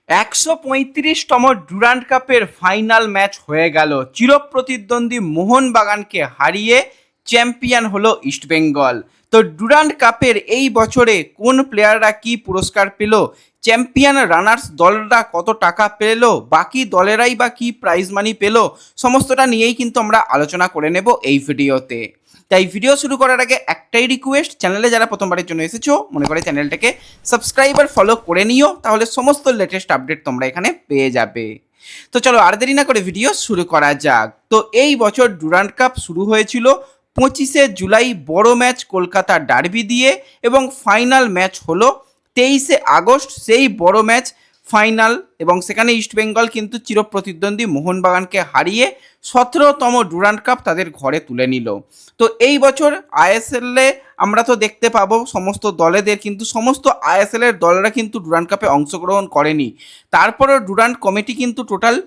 ১৩৫তম Durand কাপের final match হয়ে গেল। চিরপ্রতিদ্বন্দ্বী মোহনবাগানকে হারিয়ে চ্যাম্পিয়ন হলো ইস্টবেঙ্গল। তো ডুরান্ড কাপের এই বছরে কোন প্লেয়াররা কি পুরস্কার পেল, চ্যাম্পিয়ন রানার্স দলরা কত টাকা পেল, বাকি দলেরাই বা কি প্রাইজ মানি পেল, সমস্তটা নিয়েই কিন্তু আমরা আলোচনা করে নেব এই ভিডিওতে। তাই ভিডিও শুরু করার আগে একটাই রিকোয়েস্ট, চ্যানেলে যারা প্রথমবারের জন্য এসেছো মনে করে চ্যানেলটাকে সাবস্ক্রাইব আর ফলো করে নিও, তাহলে সমস্ত লেটেস্ট আপডেট তোমরা এখানে পেয়ে যাবে। তো চলো আর দেরি না করে ভিডিও শুরু করা যাক। তো এই বছর ডুরান্ড কাপ শুরু হয়েছিল 25শে জুলাই বড় ম্যাচ কলকাতা ডার্বি দিয়ে, এবং ফাইনাল ম্যাচ হলো 23শে আগস্ট, সেই বড় ম্যাচ ফাইনাল, এবং সেখানে ইস্টবেঙ্গল কিন্তু চিরপ্রতিদ্বন্দ্বী মোহনবাগানকে হারিয়ে 17তম ডুরান্ড কাপ তাদের ঘরে তুলে নিল। তো এই বছর আইএসএলে আমরা তো দেখতে পাবো সমস্ত দলেদের, কিন্তু সমস্ত আইএসএলের দলেরা কিন্তু ডুরান্ড কাপে অংশগ্রহণ করেনি। তারপরও ডুরান্ড কমিটি কিন্তু টোটাল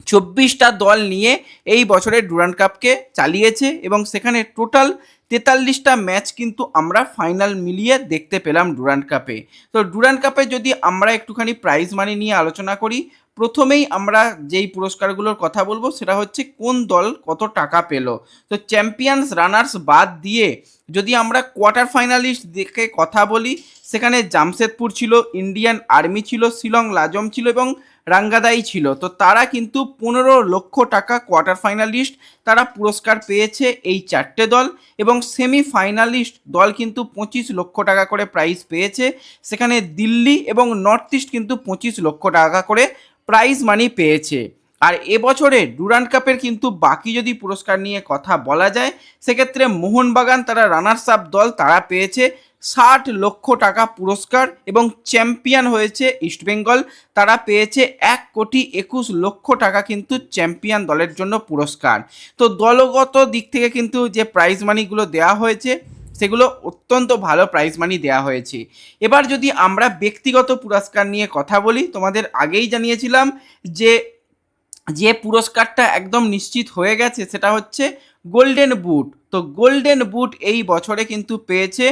24টা দল নিয়ে এই বছরের ডুরান্ড কাপকে চালিয়েছে, এবং সেখানে টোটাল 43টা ম্যাচ কিন্তু আমরা ফাইনাল মিলিয়ে দেখতে পেলাম ডুরান্ড কাপে। তো ডুরান্ড কাপে যদি আমরা একটুখানি প্রাইজ মানি নিয়ে আলোচনা করি, প্রথমেই আমরা যেই পুরস্কারগুলোর কথা বলবো সেটা হচ্ছে কোন দল কত টাকা পেল। তো চ্যাম্পিয়ন্স রানার্স বাদ দিয়ে যদি আমরা কোয়ার্টার ফাইনালিস্ট দেখে কথা বলি, সেখানে জামশেদপুর ছিল, ইন্ডিয়ান আর্মি ছিল, শিলং লাজম ছিল এবং রাঙ্গাদাই ছিল। তো তারা কিন্তু 15 লক্ষ টাকা কোয়ার্টার ফাইনালিস্ট তারা পুরস্কার পেয়েছে এই চারটে দল, এবং সেমি ফাইনালিস্ট দল কিন্তু 25 লক্ষ টাকা করে প্রাইজ পেয়েছে। সেখানে দিল্লি এবং নর্থ ইস্ট কিন্তু 25 লক্ষ টাকা করে প্রাইজ মানি পেয়েছে। আর এবছরে ডুরান্ড কাপের কিন্তু বাকি যদি পুরস্কার নিয়ে কথা বলা যায়, সেক্ষেত্রে মোহনবাগান তারা রানার্স আপ দল, তারা পেয়েছে 60 লক্ষ টাকা পুরস্কার, এবং চ্যাম্পিয়ন হয়েছে ইস্টবেঙ্গল, তারা পেয়েছে 1,21,00,000 টাকা কিন্তু চ্যাম্পিয়ন দলের জন্য পুরস্কার। তো দলগত দিক থেকে কিন্তু যে প্রাইজ মানিগুলো দেওয়া হয়েছে সেগুলো অত্যন্ত ভালো প্রাইজ মানি দেওয়া হয়েছে। এবার যদি আমরা ব্যক্তিগত পুরস্কার নিয়ে কথা বলি, তোমাদের আগেই জানিয়েছিলাম যে যে পুরস্কারটা একদম নিশ্চিত হয়ে গেছে সেটা হচ্ছে গোল্ডেন বুট। তো গোল্ডেন বুট এই বছরে কিন্তু পেয়েছে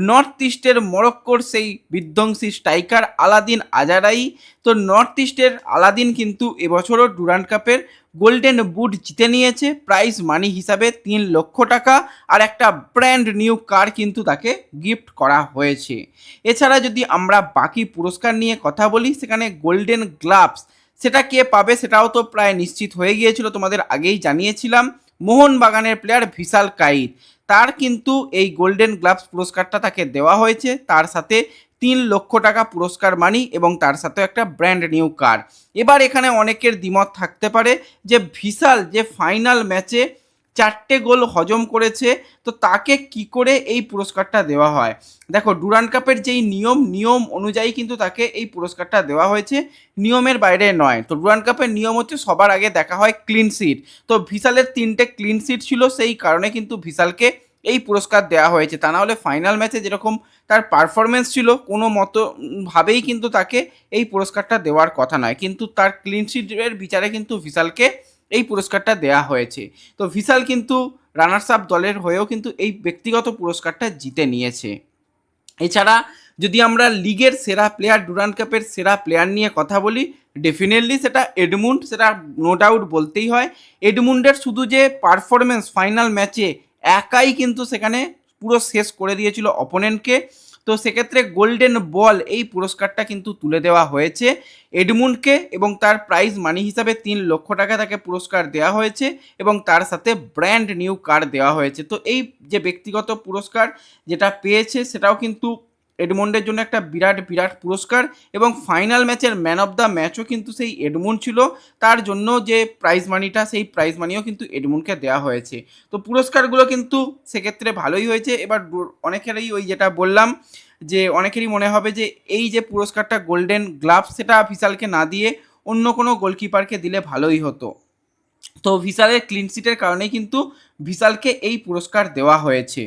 নর্থ ইস্টের মরক্কোর সেই বিধ্বংসী স্ট্রাইকার আলাদিন আজারাই। তো নর্থ ইস্টের আলাদিন কিন্তু এবছরও ডুরান্ড কাপের গোল্ডেন বুট জিতে নিয়েছে, প্রাইজ মানি হিসাবে 3 লক্ষ টাকা, আর একটা ব্র্যান্ড নিউ কার কিন্তু তাকে গিফট করা হয়েছে। এছাড়া যদি আমরা বাকি পুরস্কার নিয়ে কথা বলি, সেখানে গোল্ডেন গ্লাভস সেটা কে পাবে সেটাও তো প্রায় নিশ্চিত হয়ে গিয়েছিল, তোমাদের আগেই জানিয়েছিলাম। মোহনবাগানের প্লেয়ার ভিশাল কাইত, তার কিন্তু এই গোল্ডেন গ্লাভস পুরস্কারটা তাকে দেওয়া হয়েছে, তার সাথে 3 লক্ষ টাকা পুরস্কার মানি এবং তার সাথে একটা ব্র্যান্ড নিউ কার। এবার এখানে অনেকের দ্বিমত থাকতে পারে যে ভিশাল যে ফাইনাল ম্যাচে 4টে গোল হজম করেছে, তো তাকে কি করে এই পুরস্কারটা দেওয়া হয়। দেখো ডুরান্ড কাপের যেই নিয়ম অনুযায়ী কিন্তু তাকে এই পুরস্কারটা দেওয়া হয়েছে, নিয়মের বাইরে নয়। তো ডুরান্ড কাপের নিয়ম হচ্ছে সবার আগে দেখা হয় ক্লিন শিট। তো ভিশালের 3টে ক্লিন শিট ছিল, সেই কারণে কিন্তু ভিশালকে এই পুরস্কার দেওয়া হয়েছে। তা নাহলে ফাইনাল ম্যাচে যেরকম তার পারফরমেন্স ছিল, কোনো ভাবেই কিন্তু তাকে এই পুরস্কারটা দেওয়ার কথা নয়, কিন্তু তার ক্লিন শিটের বিচারে কিন্তু ভিশালকে এই পুরস্কারটা দেওয়া হয়েছে। তো ভিশাল কিন্তু রানার্স আপ দলের হয়েও কিন্তু এই ব্যক্তিগত পুরস্কারটা জিতে নিয়েছে। এছাড়া যদি আমরা লিগের সেরা প্লেয়ার, ডুরান্ড কাপের সেরা প্লেয়ার নিয়ে কথা বলি, ডেফিনেটলি সেটা এডমুন্ড, সেটা নো ডাউট বলতেই হয়। এডমুন্ডের শুধু যে পারফরমেন্স ফাইনাল ম্যাচে একাই কিন্তু সেখানে পুরো শেষ করে দিয়েছিল অপোনেন্টকে। তো সেক্ষেত্রে গোল্ডেন বল এই পুরস্কারটা কিন্তু তুলে দেওয়া হয়েছে এডমুন্ডকে, এবং তার প্রাইজ মানি হিসাবে 3 লক্ষ টাকা তাকে পুরস্কার দেওয়া হয়েছে, এবং তার সাথে ব্র্যান্ড নিউ কার দেওয়া হয়েছে। তো এই যে ব্যক্তিগত পুরস্কার যেটা পেয়েছে সেটাও কিন্তু এডমন্ডের জন্য একটা বিরাট পুরস্কার, এবং ফাইনাল ম্যাচের ম্যান অফ দ্য ম্যাচও কিন্তু সেই এডমন্ড ছিল, তার জন্য যে প্রাইজ মানিটা সেই প্রাইজ মানিও কিন্তু এডমন্ডকে দেওয়া হয়েছে। তো পুরস্কারগুলো কিন্তু সেক্ষেত্রে ভালোই হয়েছে। এবার অনেকেরই ওই যেটা বললাম যে অনেকেরই মনে হবে যে এই যে পুরস্কারটা গোল্ডেন গ্লাভস সেটা ভিশালকে না দিয়ে অন্য কোনো গোলকিপারকে দিলে ভালোই হতো। তো ভিশালের ক্লিন শিটের কারণেই কিন্তু ভিশালকে এই পুরস্কার দেওয়া হয়েছে।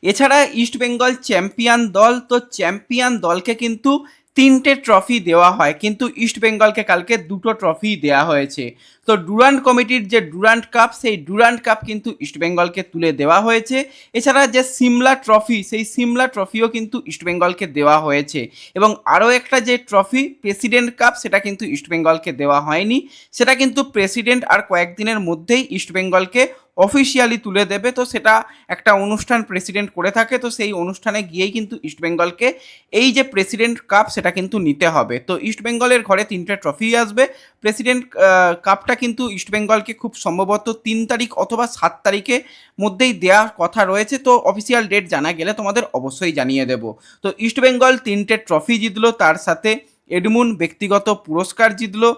এছাড়া ইস্ট বেঙ্গল চ্যাম্পিয়ন দল, তো চ্যাম্পিয়ন দলকে কিন্তু তিনটে ট্রফি দেওয়া হয়, কিন্তু ইস্ট বেঙ্গলকে কালকে দুটো ট্রফি দেওয়া হয়েছে। তো ডুরান্ড কমিটির যে ডুরান্ড কাপ, সেই ডুরান্ড কাপ কিন্তু ইস্ট বেঙ্গলকে তুলে দেওয়া হয়েছে। এছাড়া যে সিমলা ট্রফি, সেই সিমলা ট্রফিও কিন্তু ইস্ট বেঙ্গলকে দেওয়া হয়েছে। এবং আরও একটা যে ট্রফি প্রেসিডেন্ট কাপ, সেটা কিন্তু ইস্ট বেঙ্গলকে দেওয়া হয়নি। সেটা কিন্তু প্রেসিডেন্ট আর কয়েকদিনের মধ্যেই ইস্ট বেঙ্গলকে অফিসিয়ালি তুলে দেবে। তো সেটা একটা অনুষ্ঠান প্রেসিডেন্ট করে থাকে, তো সেই অনুষ্ঠানে গিয়েই কিন্তু ইস্ট বেঙ্গলকে এই যে প্রেসিডেন্ট কাপ সেটা কিন্তু নিতে হবে। তো ইস্ট বেঙ্গলের ঘরে তিনটে ট্রফি আসবে। প্রেসিডেন্ট কাপটা কিন্তু ইস্ট বেঙ্গলকে খুব সম্ভবত 3 তারিখ অথবা 7 তারিখের মধ্যেই দেওয়ার কথা রয়েছে। তো অফিসিয়াল ডেট জানা গেলে তোমাদের অবশ্যই জানিয়ে দেব। তো ইস্ট বেঙ্গল তিনটে ট্রফি জিতলো, তার সাথে এডমুন ব্যক্তিগত পুরস্কার জিতলো,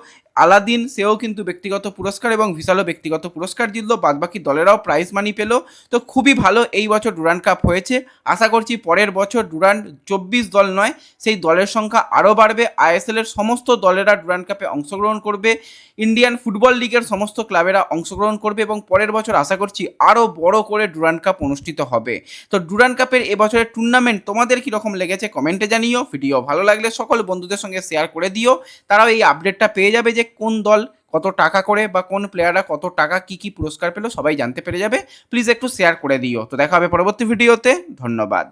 আলাদিন সেও কিন্তু ব্যক্তিগত পুরস্কার এবং ভিশালও ব্যক্তিগত পুরস্কার জিতলো, বাদবাকি দলেরাও প্রাইজ মানি পেল। তো খুবই ভালো এই বছর ডুরান্ড কাপ হয়েছে। আশা করছি পরের বছর ডুরান্ড 24 দল নয়, সেই দলের সংখ্যা আরও বাড়বে। আইএসএলের সমস্ত দলেরা ডুরান্ড কাপে অংশগ্রহণ করবে, ইন্ডিয়ান ফুটবল লিগের সমস্ত ক্লাবেরা অংশগ্রহণ করবে এবং পরের বছর আশা করছি আরও বড় করে ডুরান্ড কাপ অনুষ্ঠিত হবে। তো ডুরান্ড কাপের এবছরের টুর্নামেন্ট তোমাদের কীরকম লেগেছে কমেন্টে জানিও। ভিডিও ভালো লাগলে সকল বন্ধুদের সঙ্গে শেয়ার করে দিও, তারাও এই আপডেটটা পেয়ে যাবে যে কোন দল কত টাকা করে বা কোন প্লেয়াররা কত টাকা কী কী পুরস্কার পেলো, সবাই জানতে পেরে যাবে। প্লিজ একটু শেয়ার করে দিও। তো দেখা হবে পরবর্তী ভিডিওতে। ধন্যবাদ।